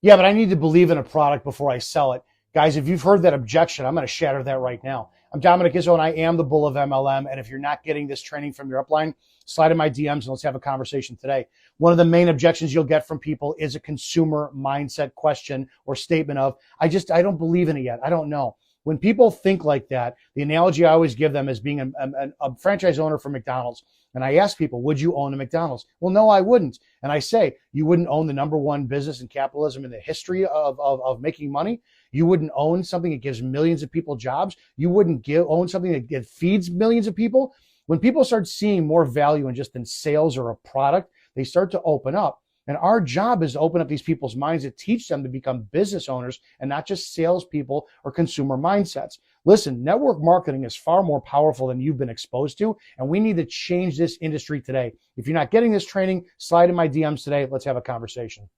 Yeah, but I need to believe in a product before I sell it. Guys, if you've heard that objection, I'm going to shatter that right now. I'm Dominic Izzo, and I am the bull of MLM. And if you're not getting this training from your upline, slide in my DMs and let's have a conversation today. One of the main objections you'll get from people is a consumer mindset question or statement of, I don't believe in it yet. I don't know. When people think like that, the analogy I always give them is being a franchise owner for McDonald's. And I ask people, would you own a McDonald's? Well, no, I wouldn't. And I say, you wouldn't own the number one business in capitalism in the history of making money. You wouldn't own something that gives millions of people jobs. You wouldn't own something that feeds millions of people. When people start seeing more value in sales or a product, they start to open up. And our job is to open up these people's minds to teach them to become business owners and not just salespeople or consumer mindsets. Listen, network marketing is far more powerful than you've been exposed to, and we need to change this industry today. If you're not getting this training, slide in my DMs today. Let's have a conversation.